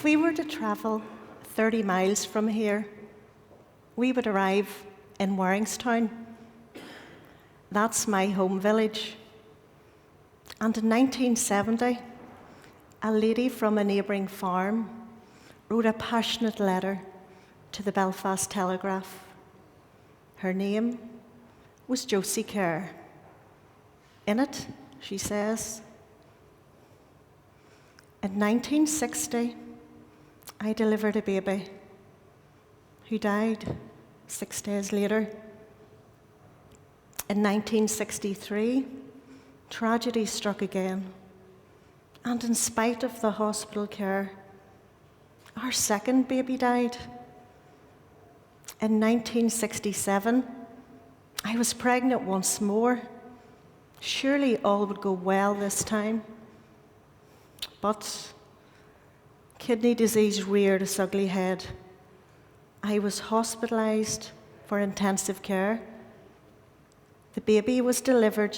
If we were to travel 30 miles from here, we would arrive in Warringstown. That's my home village. And in 1970, a lady from a neighbouring farm wrote a passionate letter to the Belfast Telegraph. Her name was Josie Kerr. In it, she says, "In 1960, I delivered a baby who died 6 days later. In 1963, tragedy struck again, and in spite of the hospital care, our second baby died. In 1967, I was pregnant once more. Surely all would go well this time. But kidney disease reared its ugly head. I was hospitalised for intensive care. The baby was delivered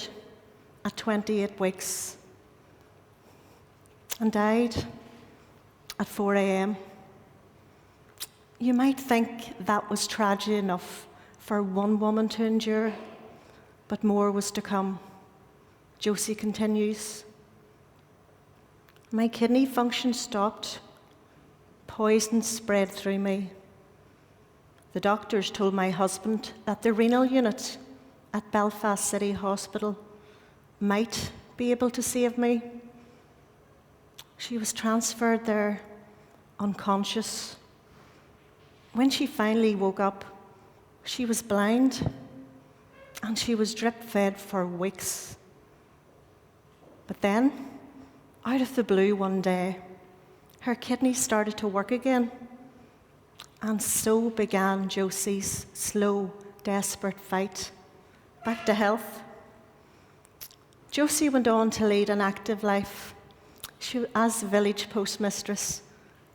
at 28 weeks and died at 4 a.m. You might think that was tragedy enough for one woman to endure, but more was to come." Josie continues, "My kidney function stopped. Poison spread through me. The doctors told my husband that the renal unit at Belfast City Hospital might be able to save me. She was transferred there unconscious. When she finally woke up, she was blind and she was drip-fed for weeks. But then, out of the blue one day, her kidneys started to work again. And so began Josie's slow, desperate fight back to health. Josie went on to lead an active life. She as village postmistress,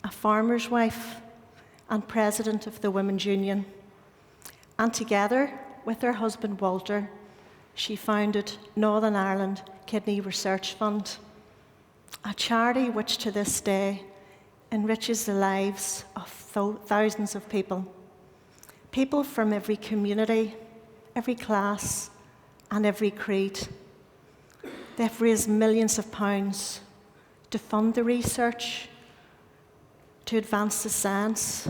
a farmer's wife, and president of the Women's Union. And together with her husband Walter, she founded Northern Ireland Kidney Research Fund, a charity which to this day enriches the lives of thousands of people. People from every community, every class, and every creed. They've raised millions of pounds to fund the research, to advance the science,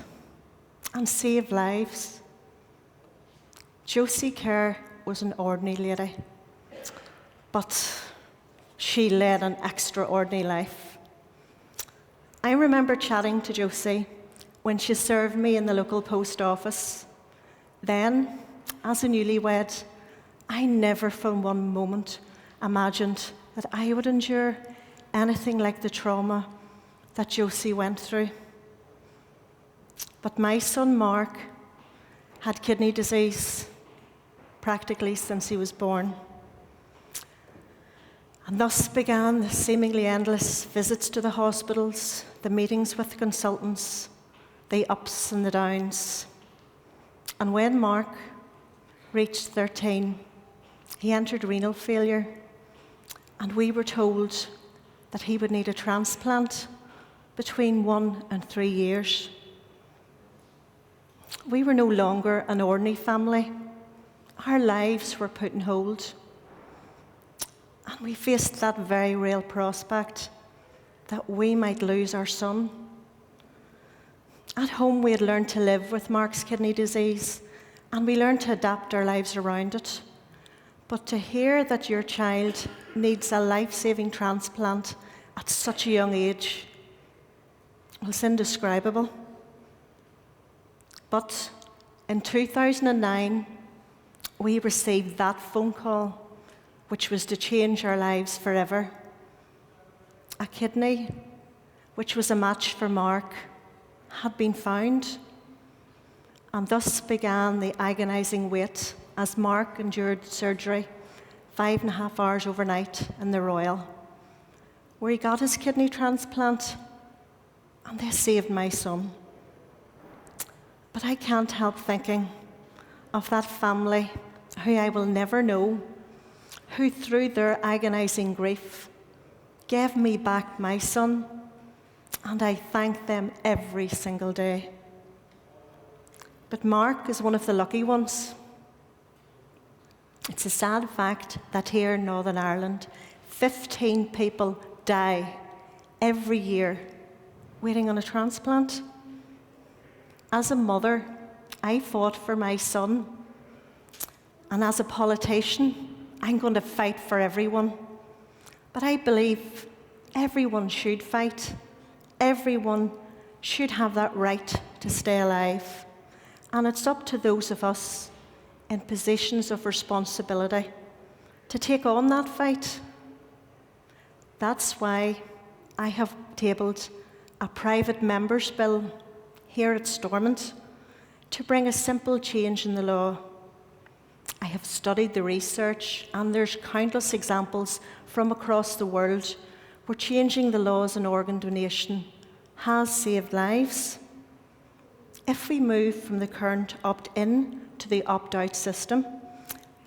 and save lives. Josie Kerr was an ordinary lady, but she led an extraordinary life. I remember chatting to Josie when she served me in the local post office. Then, as a newlywed, I never for one moment imagined that I would endure anything like the trauma that Josie went through. But my son Mark had kidney disease practically since he was born. And thus began the seemingly endless visits to the hospitals, the meetings with the consultants, the ups and the downs. And when Mark reached 13, he entered renal failure, and we were told that he would need a transplant between 1 and 3 years. We were no longer an ordinary family. Our lives were put on hold. And we faced that very real prospect that we might lose our son. At home, we had learned to live with Mark's kidney disease, and we learned to adapt our lives around it. But to hear that your child needs a life-saving transplant at such a young age was indescribable. But in 2009, we received that phone call, which was to change our lives forever. A kidney, which was a match for Mark, had been found, and thus began the agonising wait as Mark endured surgery 5.5 hours overnight in the Royal, where he got his kidney transplant, and they saved my son. But I can't help thinking of that family who I will never know, who through their agonising grief gave me back my son, and I thank them every single day. But Mark is one of the lucky ones. It's a sad fact that here in Northern Ireland, 15 people die every year waiting on a transplant. As a mother, I fought for my son, and as a politician, I'm going to fight for everyone. But I believe everyone should fight. Everyone should have that right to stay alive. And it's up to those of us in positions of responsibility to take on that fight. That's why I have tabled a private member's bill here at Stormont to bring a simple change in the law. I have studied the research, and there's countless examples from across the world where changing the laws on organ donation has saved lives. If we move from the current opt-in to the opt-out system,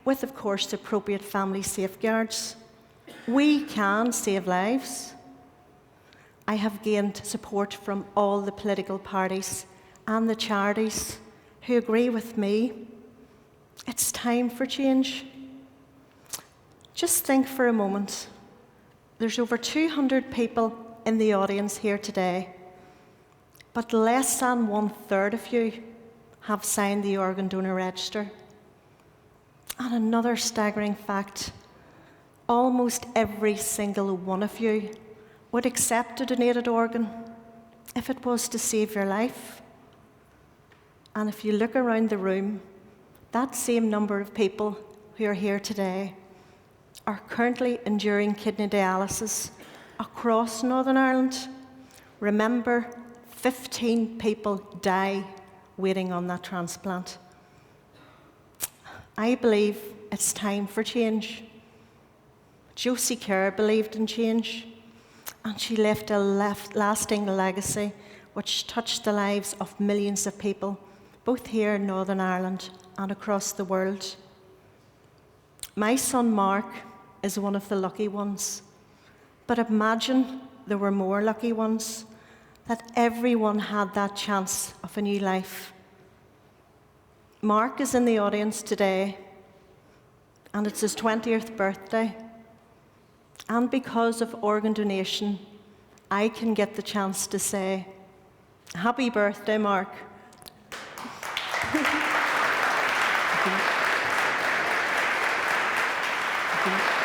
with, of course, the appropriate family safeguards, we can save lives. I have gained support from all the political parties and the charities who agree with me. It's time for change. Just think for a moment. There's over 200 people in the audience here today, but less than 1/3 of you have signed the organ donor register. And another staggering fact, almost every single one of you would accept a donated organ if it was to save your life. And if you look around the room, that same number of people who are here today are currently enduring kidney dialysis across Northern Ireland. Remember, 15 people die waiting on that transplant. I believe it's time for change. Josie Kerr believed in change, and she left a lasting legacy which touched the lives of millions of people, both here in Northern Ireland and across the world. My son Mark is one of the lucky ones, but imagine there were more lucky ones, that everyone had that chance of a new life. Mark is in the audience today, and it's his 20th birthday. And because of organ donation, I can get the chance to say, happy birthday, Mark. Thank you.